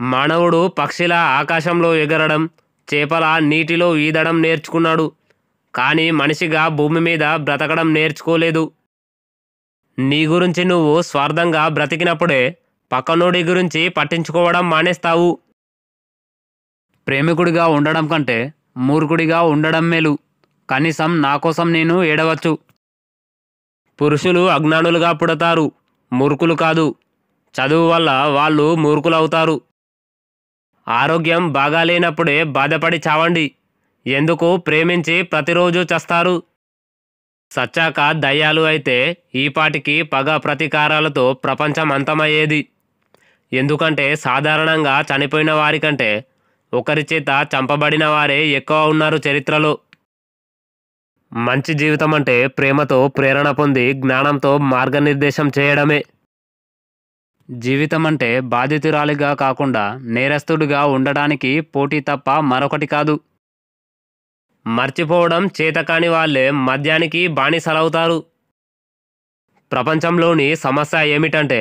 మానవుడు పక్షిలా ఆకాశంలో ఎగరడం, చేపలా నీటిలో ఈదడం నేర్చుకున్నాడు. కానీ మనిషిగా భూమి మీద బ్రతకడం నేర్చుకోలేదు. నీ గురించి నువ్వు స్వార్థంగా బ్రతికినప్పుడే పక్కనోడి గురించి పట్టించుకోవడం మానేస్తావు. ప్రేమికుడిగా ఉండడం కంటే మూర్ఖుడిగా ఉండడం మేలు. కనీసం నా కోసం నేను ఏడవచ్చు. పురుషులు అజ్ఞానులుగా పుడతారు, మూర్ఖులు కాదు. చదువు వల్ల వాళ్ళు మూర్ఖులవుతారు. ఆరోగ్యం బాగాలేనప్పుడే బాధపడి చావండి. ఎందుకు ప్రేమించి ప్రతిరోజు చస్తారు? సచ్చాక దయ్యాలు అయితే ఈపాటికి పగ ప్రతీకారాలతో ప్రపంచం అంతమయ్యేది. ఎందుకంటే సాధారణంగా చనిపోయిన వారికంటే ఒకరి చేత చంపబడిన వారే ఎక్కువ ఉన్నారు చరిత్రలో. మంచి జీవితం అంటే ప్రేమతో ప్రేరణ పొంది జ్ఞానంతో మార్గనిర్దేశం చేయడమే. జీవితం అంటే బాధితురాలిగా కాకుండా నేరస్తుడిగా ఉండడానికి పోటీ తప్ప మరొకటి కాదు. మర్చిపోవడం చేతకాని వాళ్ళే మద్యానికి బానిసలవుతారు. ప్రపంచంలోని సమస్య ఏమిటంటే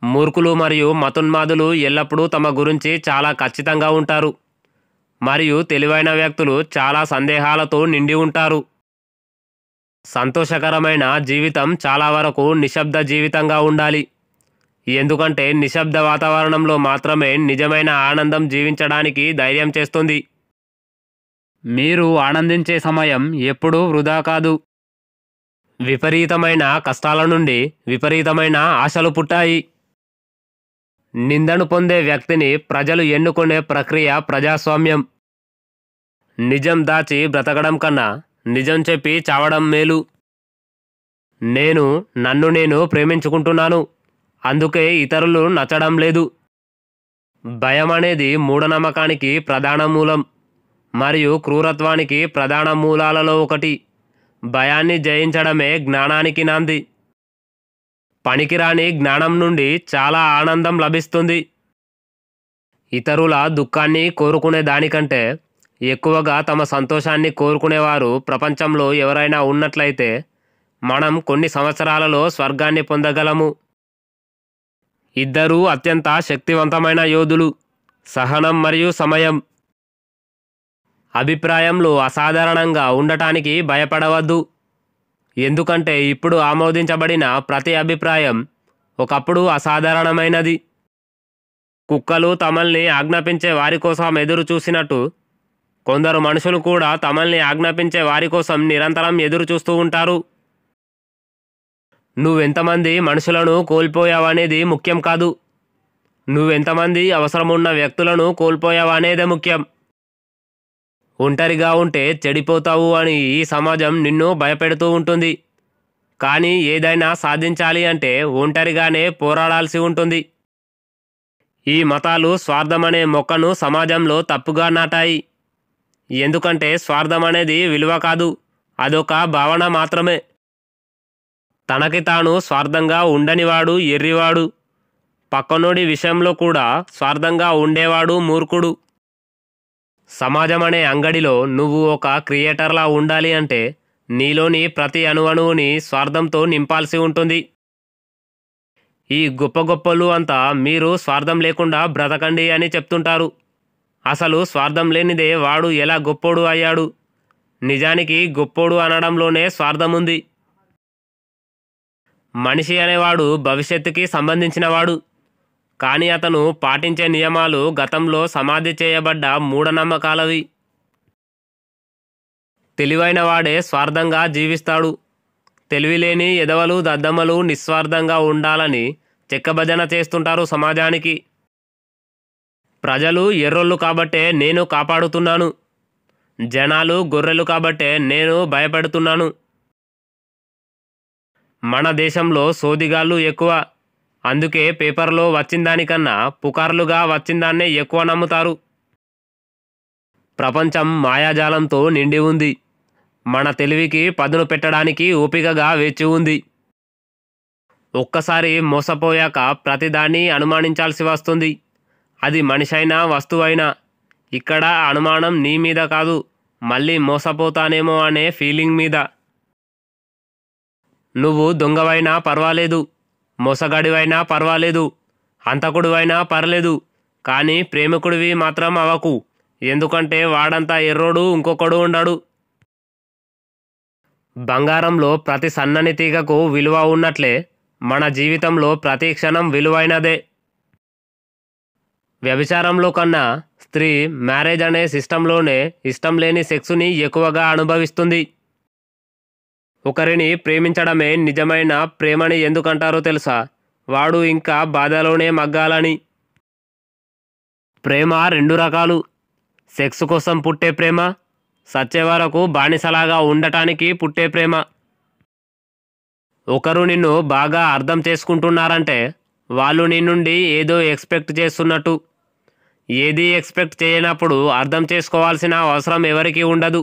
మూర్ఖులు మరియు మతోన్మాదులు ఎల్లప్పుడూ తమ గురించి చాలా ఖచ్చితంగా ఉంటారు. మరియు తెలివైన వ్యక్తులు చాలా సందేహాలతో నిండి ఉంటారు. సంతోషకరమైన జీవితం చాలా వరకు నిశ్శబ్ద జీవితంగా ఉండాలి. ఎందుకంటే నిశ్శబ్ద వాతావరణంలో మాత్రమే నిజమైన ఆనందం జీవించడానికి ధైర్యం చేస్తుంది. మీరు ఆనందించే సమయం ఎప్పుడూ వృధా కాదు. విపరీతమైన కష్టాల నుండి విపరీతమైన ఆశలు పుట్టాయి. నిందను పొందే వ్యక్తిని ప్రజలు ఎన్నుకునే ప్రక్రియ ప్రజాస్వామ్యం. నిజం దాచి బ్రతకడం కన్నా నిజం చెప్పి చావడం మేలు. నన్ను నేను ప్రేమించుకుంటున్నాను, అందుకే ఇతరులు నచ్చడం లేదు. భయం అనేది మూఢనమ్మకానికి ప్రధాన మూలం మరియు క్రూరత్వానికి ప్రధాన మూలాలలో ఒకటి. భయాన్ని జయించడమే జ్ఞానానికి నాంది. పనికిరాని జ్ఞానం నుండి చాలా ఆనందం లభిస్తుంది. ఇతరుల దుఃఖాన్ని కోరుకునే దానికంటే ఎక్కువగా తమ సంతోషాన్ని కోరుకునేవారు ప్రపంచంలో ఎవరైనా ఉన్నట్లయితే మనం కొన్ని సంవత్సరాలలో స్వర్గాన్ని పొందగలము. ఇద్దరూ అత్యంత శక్తివంతమైన యోధులు, సహనం మరియు సమయం. అభిప్రాయంలో అసాధారణంగా ఉండటానికి భయపడవద్దు. ఎందుకంటే ఇప్పుడు ఆమోదించబడిన ప్రతి అభిప్రాయం ఒకప్పుడు అసాధారణమైనది. కుక్కలు తమల్ని ఆజ్ఞాపించే వారి కోసం ఎదురు చూసినట్టు కొందరు మనుషులు కూడా తమల్ని ఆజ్ఞాపించే వారి కోసం నిరంతరం ఎదురు చూస్తూ ఉంటారు. నువ్వెంతమంది మనుషులను కోల్పోయావనేది ముఖ్యం కాదు, నువ్వెంతమంది అవసరమున్న వ్యక్తులను కోల్పోయావనేదే ముఖ్యం. ఒంటరిగా ఉంటే చెడిపోతావు అని ఈ సమాజం నిన్ను భయపెడుతూ ఉంటుంది. కానీ ఏదైనా సాధించాలి అంటే ఒంటరిగానే పోరాడాల్సి ఉంటుంది. ఈ మతాలు స్వార్థమనే మొక్కను సమాజంలో తప్పుగా నాటాయి. ఎందుకంటే స్వార్థం అనేది విలువ కాదు, అదొక భావన మాత్రమే. తనకి తాను స్వార్థంగా ఉండనివాడు ఎర్రివాడు. పక్కనోడి విషయంలో కూడా స్వార్థంగా ఉండేవాడు మూర్ఖుడు. సమాజం అనే అంగడిలో నువ్వు ఒక క్రియేటర్లా ఉండాలి అంటే నీలోని ప్రతి అణువుని స్వార్థంతో నింపాల్సి ఉంటుంది. ఈ గొప్ప గొప్పలు అంతా మీరు స్వార్థం లేకుండా బ్రతకండి అని చెప్తుంటారు. అసలు స్వార్థం లేనిదే వాడు ఎలా గొప్పోడు అయ్యాడు? నిజానికి గొప్పోడు అనడంలోనే స్వార్థం ఉంది. మనిషి అనేవాడు భవిష్యత్తుకి సంబంధించినవాడు. కానీ అతను పాటించే నియమాలు గతంలో సమాధి చేయబడ్డ మూఢనమ్మకాలవి. తెలివైన వాడే స్వార్థంగా జీవిస్తాడు. తెలివిలేని ఎదవలు దద్దమ్మలు నిస్వార్థంగా ఉండాలని చెక్కభజన చేస్తుంటారు సమాజానికి. ప్రజలు ఎర్రోళ్ళు కాబట్టే నేను కాపాడుతున్నాను, జనాలు గొర్రెలు కాబట్టే నేను భయపెడుతున్నాను. మన దేశంలో సోదిగాళ్ళు ఎక్కువ. అందుకే పేపర్లో వచ్చిందానికన్నా పుకార్లుగా వచ్చిందాన్నే ఎక్కువ నమ్ముతారు. ప్రపంచం మాయాజాలంతో నిండి ఉంది. మన తెలివికి పదును పెట్టడానికి ఓపికగా వేచి ఉంది. ఒక్కసారి మోసపోయాక ప్రతిదాన్ని అనుమానించాల్సి వస్తుంది. అది మనిషైనా వస్తువైనా. ఇక్కడ అనుమానం నీ మీద కాదు, మళ్ళీ మోసపోతానేమో అనే ఫీలింగ్ మీద. నువ్వు దొంగవైనా పర్వాలేదు, మోసగాడివైనా పర్వాలేదు, హంతకుడివైనా పర్లేదు, కానీ ప్రేమికుడివి మాత్రం అవకు, ఎందుకంటే వాడంతా ఎర్రోడు ఇంకొకడు ఉండడు. బంగారంలో ప్రతి సన్నని తీగకు విలువ ఉన్నట్లే మన జీవితంలో ప్రతి క్షణం విలువైనదే. వ్యభిచారంలో కన్నా స్త్రీ మ్యారేజ్ అనే సిస్టంలోనే ఇష్టం లేని సెక్సుని ఎక్కువగా అనుభవిస్తుంది. ఒకరిని ప్రేమించడమే నిజమైన ప్రేమని ఎందుకంటారో తెలుసా? వాడు ఇంకా బాధలోనే మగ్గాలని. ప్రేమ రెండు రకాలు. సెక్స్ కోసం పుట్టే ప్రేమ, సచ్చే వరకు బానిసలాగా ఉండటానికి పుట్టే ప్రేమ. ఒకరు నిన్ను బాగా అర్థం చేసుకుంటున్నారంటే వాళ్ళు నీ నుండి ఏదో ఎక్స్పెక్ట్ చేస్తున్నట్టు. ఏది ఎక్స్పెక్ట్ చేయనప్పుడు అర్థం చేసుకోవాల్సిన అవసరం ఎవరికీ ఉండదు.